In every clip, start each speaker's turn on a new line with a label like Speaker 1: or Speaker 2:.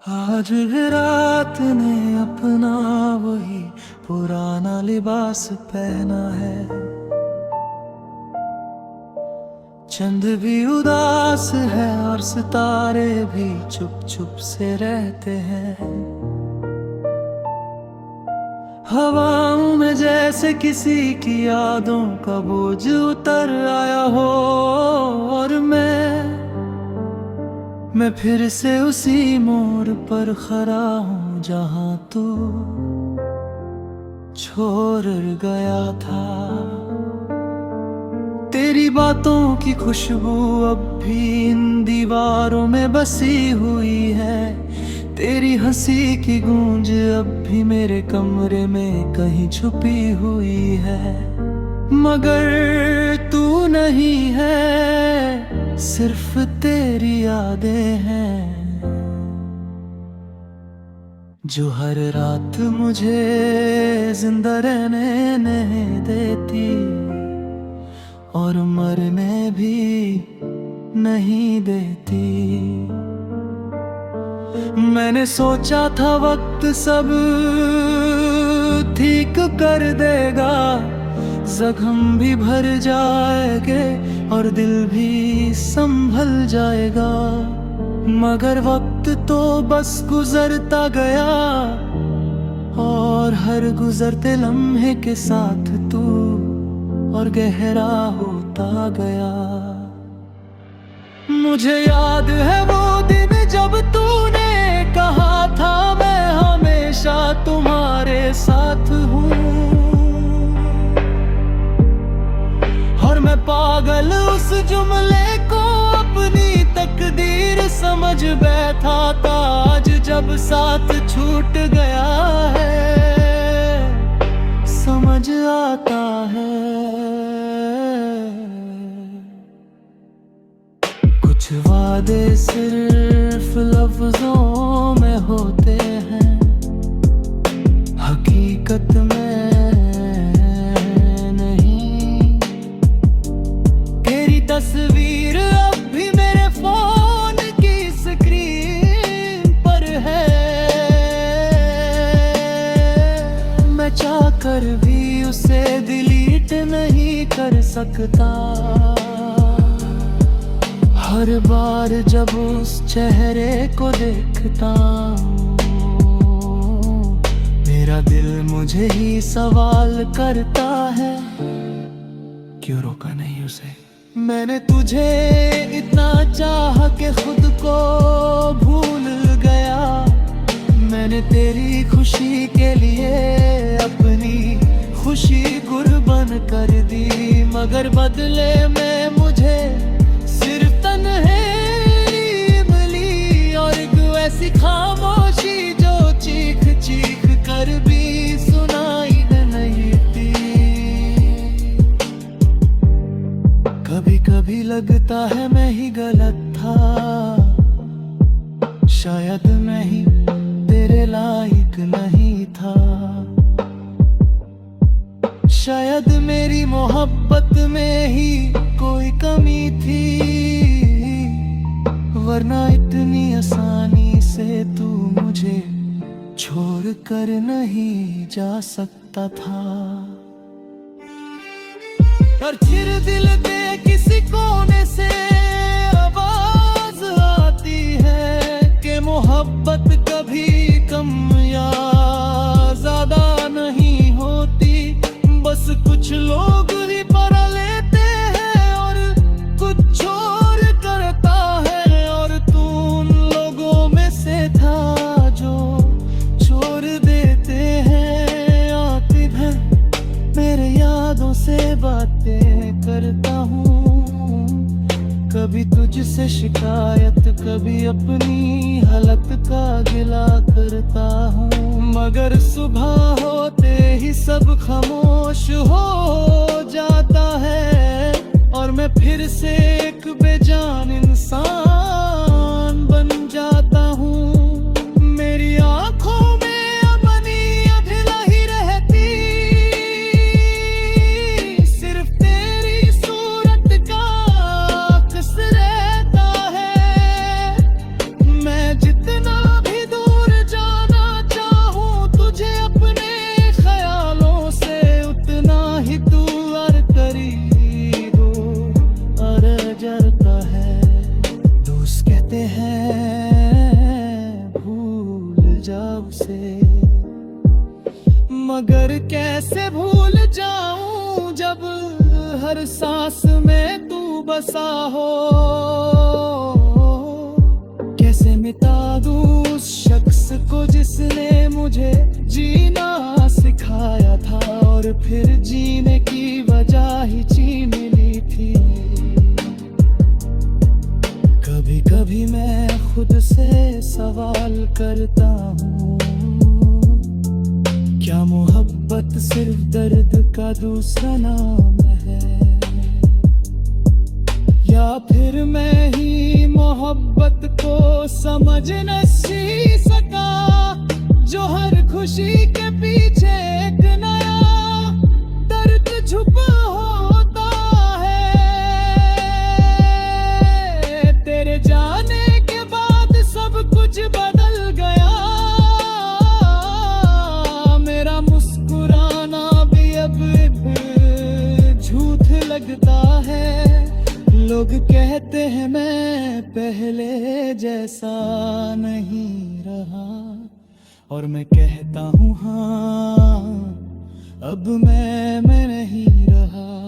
Speaker 1: आज रात ने अपना वही पुराना लिबास पहना है। चंद भी उदास है और सितारे भी चुप चुप से रहते हैं। हवाओं में जैसे किसी की यादों का बोझ उतर आया हो और मैं फिर से उसी मोड़ पर खड़ा हूँ जहाँ तू छोड़ गया था। तेरी बातों की खुशबू अब भी इन दीवारों में बसी हुई है। तेरी हंसी की गूंज अब भी मेरे कमरे में कहीं छुपी हुई है। मगर तू नहीं है, सिर्फ तेरी यादें हैं जो हर रात मुझे जिंदा रहने नहीं देती और मरने भी नहीं देती। मैंने सोचा था वक्त सब ठीक कर देगा, जख्म भी भर जाएंगे और दिल भी संभल जाएगा। मगर वक्त तो बस गुजरता गया और हर गुजरते लम्हे के साथ तू और गहरा होता गया। मुझे याद है वो दिन जब तूने कहा था मैं हमेशा तुम्हारे साथ हूँ, और मैं पागल उस जुमले को अपनी तकदीर समझ बैठा था। आज जब साथ छूट गया है समझ आता है। कुछ वादे सिर्फ लफ्जों में होते हैं, हकीकत में नहीं। तेरी तस्वीर अब भी मेरे फोन की स्क्रीन पर है, मैं चाहकर भी उसे डिलीट नहीं कर सकता। हर बार जब उस चेहरे को देखता हूँ मेरा दिल मुझे ही सवाल करता है, क्यों रोका नहीं उसे। मैंने तुझे इतना चाहा कि खुद को भूल गया। मैंने तेरी खुशी के लिए अपनी खुशी कुर्बान कर दी, मगर बदले में मुझे सिर्फ तन्हेरी मिली और एक ऐसी खामोशी जो चीख चीख कर भी सुनाई नहीं दी। कभी कभी लगता है मैं ही गलत था, शायद मैं ही तेरे लायक नहीं था। शायद मेरी मोहब्बत में ही कोई कमी थी, वरना इतनी आसानी से तू मुझे छोड़ कर नहीं जा सकता था। और फिर दिल के किसी कोने से आवाज आती है कि मोहब्बत कभी कम या ज्यादा नहीं होती, बस कुछ लोग ही पढ़ा लेते हैं और कुछ छोड़ करता है। और तू उन लोगों में से था जो छोड़ देते हैं। आती है मेरे यादों से बातें करता हूँ, कभी तुझसे शिकायत कभी अपनी हालत का गिला करता हूँ। मगर सुबह होते ही सब खामोश हो जाता है और मैं फिर से एक बेजान इंसान बन जाता हूँ। मेरी आंखों में अपनी अभिला ही रहती, सिर्फ तेरी सूरत का अक्स रहता है। मैं जितना भी दूर सांस में तू बसा हो। कैसे मिटा दूं उस शख्स को जिसने मुझे जीना सिखाया था, और फिर जीने की वजह ही छीन ली थी। कभी कभी मैं खुद से सवाल करता हूँ, क्या मोहब्बत सिर्फ दर्द का दूसरा नाम है, या फिर मैं ही मोहब्बत को समझ नहीं सका, जो हर खुशी के पीछे एक नया दर्द छुपा होता है। तेरे जाने के बाद सब कुछ बदल गया, मेरा मुस्कुराना भी अब झूठ लगता है। लोग कहते हैं मैं पहले जैसा नहीं रहा, और मैं कहता हूँ हाँ, अब मैं नहीं रहा।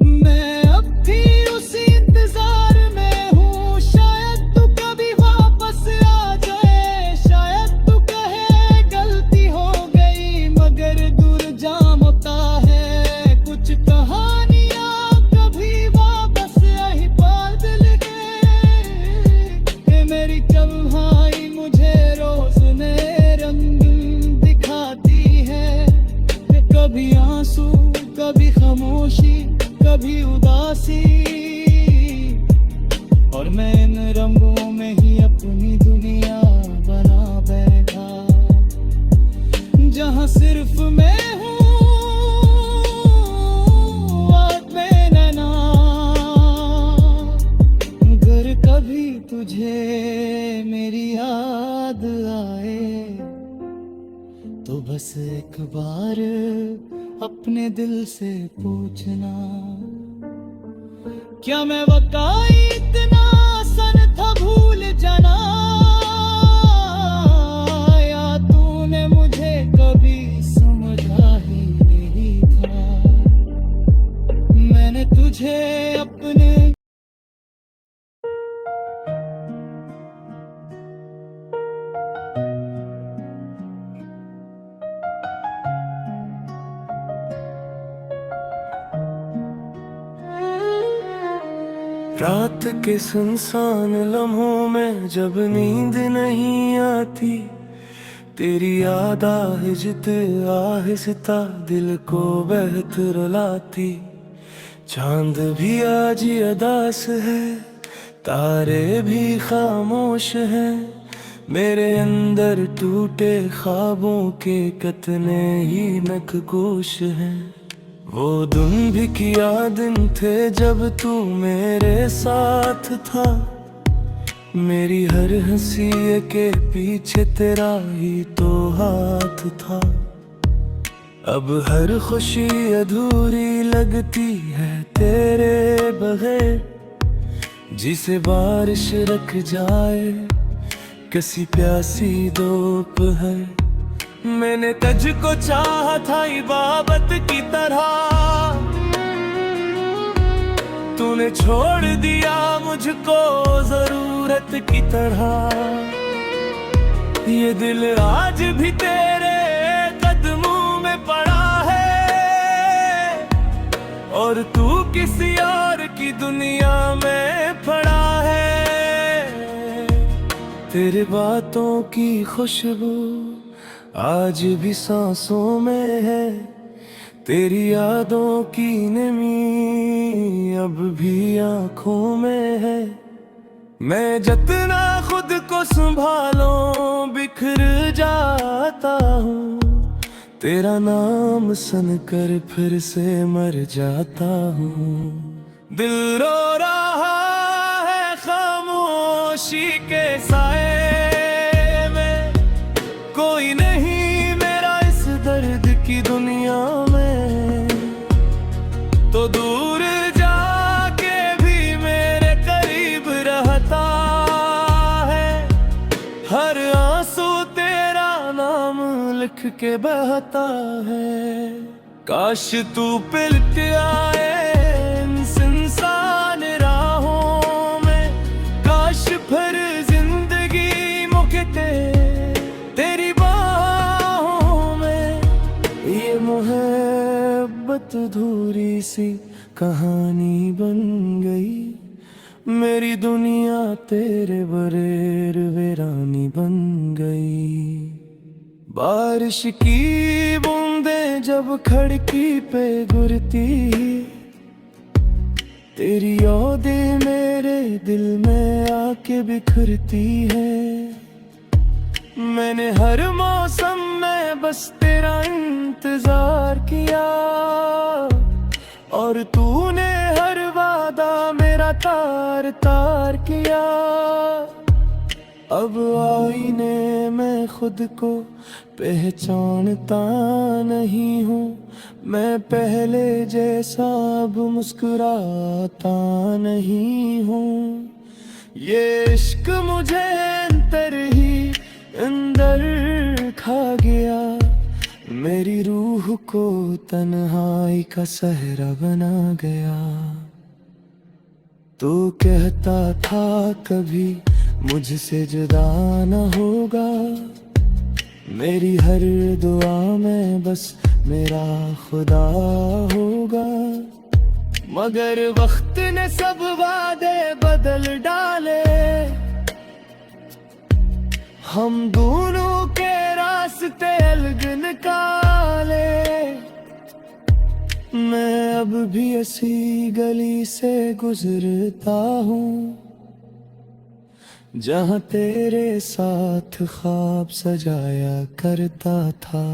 Speaker 1: मैं अब भी उसी इंतजार में हूँ, शायद तू कभी वापस आ जाए, शायद तू कहे गलती हो गई, मगर दूर जाम होता है कुछ कहानियाँ कभी वापस यही बदल गए। मेरी तन्हाई मुझे रोज नए रंग दिखाती है, कभी आंसू कभी खामोशी कभी उदासी, और मैं इन रंगों में ही अपनी दुनिया बना बैठा, जहां सिर्फ मैं हूँ आग में नैना। अगर कभी तुझे मेरी याद आए, तो बस एक बार अपने दिल से पूछना, क्या मैं वाकई इतना आसान था भूल जाना, या तूने मुझे कभी समझा ही नहीं था। मैंने तुझे अपने रात के सुनसान लम्हों में जब नींद नहीं आती, तेरी याद आहिस्ता दिल को बहत रुलाती। चांद भी आज अदास है, तारे भी खामोश हैं, मेरे अंदर टूटे ख्वाबों के कितने ही नकगोश हैं। वो दिन भी किया दिन थे जब तू मेरे साथ था, मेरी हर हंसी के पीछे तेरा ही तो हाथ था। अब हर खुशी अधूरी लगती है तेरे बगैर, जिसे बारिश रख जाए किसी प्यासी दोपहर। मैंने तुझको चाहा था इबादत की तरह, तूने छोड़ दिया मुझको जरूरत की तरह। ये दिल आज भी तेरे कदमों में पड़ा है, और तू किसी और की दुनिया में पड़ा है। तेरे बातों की खुशबू आज भी सांसों में है, तेरी यादों की नमी अब भी आँखों में है। मैं जितना खुद को संभालूं बिखर जाता हूँ, तेरा नाम सुनकर फिर से मर जाता हूँ। दिल रो रहा है खामोशी के साए में, कोई नहीं मेरा इस दर्द की दुनिया में, तो दूर जाके भी मेरे करीब रहता है। हर आंसू तेरा नाम लिख के बहता है। काश तू पिलट आए रात अधूरी सी कहानी बन गई। मेरी दुनिया तेरे बरेर वीरानी बन गई। बारिश की बूंदें जब खिड़की पे गिरती, तेरी यादें मेरे दिल में आके बिखरती है। मैंने हर मौसम में बस तेरा इंतजार किया, और तूने हर वादा मेरा तार तार किया। अब आईने में खुद को पहचानता नहीं हूँ, मैं पहले जैसा अब मुस्कुराता नहीं हूँ। ये इश्क मुझे अंतर ही अंदर खा गया, मेरी रूह को तन्हाई का सहरा बना गया। तू कहता था कभी मुझसे जुदा न होगा, मेरी हर दुआ में बस मेरा खुदा होगा। मगर वक्त ने सब वादे बदल डाले, हम दोनों के रास्ते अलग निकाले। मैं अब भी ऐसी गली से गुजरता हूँ, जहाँ तेरे साथ ख्वाब सजाया करता था।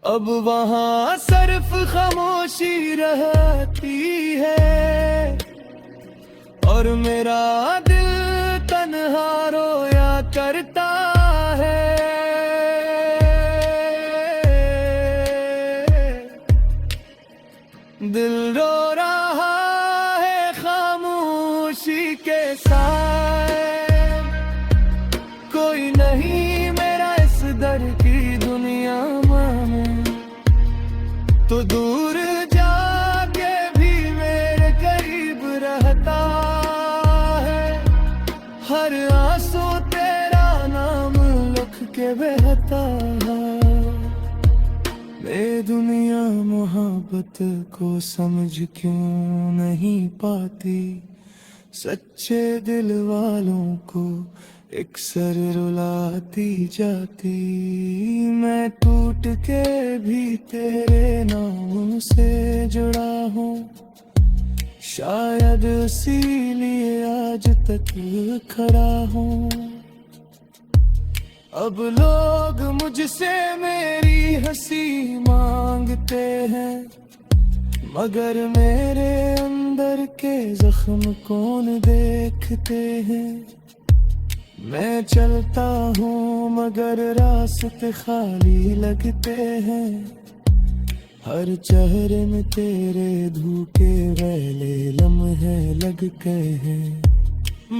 Speaker 1: अब वहाँ सिर्फ खामोशी रहती है, और मेरा दिल तन्हा रोया करता है। दिल रो रहा है खामोशी के साथ, कोई नहीं मेरा इस दर की दुनिया में। तो दूर जाके भी मेरे करीब रहता है, हर आंसू तेरा नाम लिख के बहता है। ये दुनिया मोहब्बत को समझ क्यों नहीं पाती, सच्चे दिल वालों को अक्सर रुलाती जाती। मैं टूट के भी तेरे नाम से जुड़ा हूँ, शायद इसीलिए आज तक खड़ा हूँ। अब लोग मुझसे मेरी हंसी मांगते हैं, मगर मेरे अंदर के जख्म कौन देखते हैं। मैं चलता हूँ मगर रास्ते खाली लगते हैं, हर चेहरे में तेरे धूके वैले लम्हे लग गए हैं।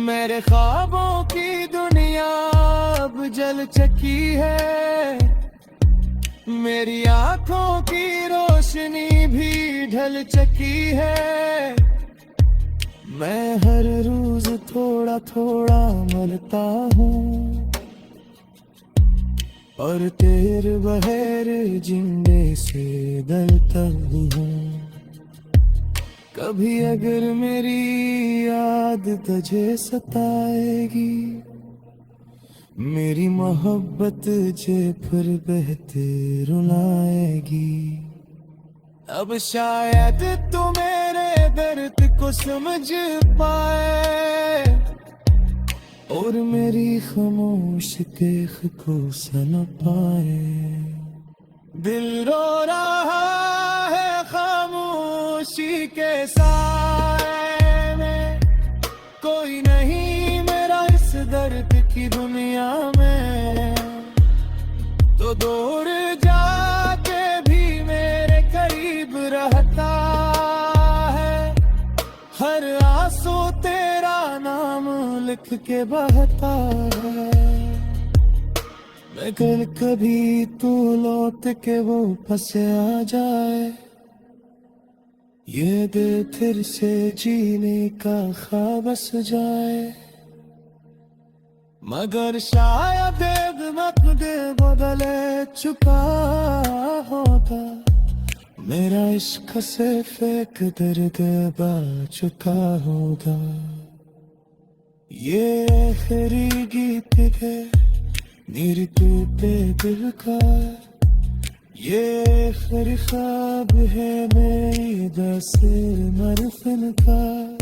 Speaker 1: मेरे ख्वाबों की दुनिया अब जल चुकी है, मेरी आंखों की रोशनी भी ढल चुकी है। मैं हर रोज थोड़ा थोड़ा मरता हूँ, और तेरे बगैर जिंदे से डरता हूँ। कभी अगर मेरी याद तुझे सताएगी, मेरी मोहब्बत तुझे फिर बहते रुलाएगी। अब शायद तू मेरे दर्द को समझ पाए, और मेरी खामोश देख को सुन पाए। दिल रो रहा है खामोशी के साए में, कोई नहीं मेरा इस दर्द की दुनिया में। तो दूर जाके भी मेरे करीब रहता है, हर आंसू तेरा नाम लिख के बहता है। मगर कभी तू लौट के वो पास आ जाए, ये दिल फिर से जीने का ख्वाब बस जाए। मगर शायद मकदर बदले चुका होता, मेरा इश्क सिर्फ एक दर्द बा चुका होगा। ये आखिरी गीत है मेरे टूटे दिल का, ये आखिरी ख्वाब है मेरी दस मरफन का।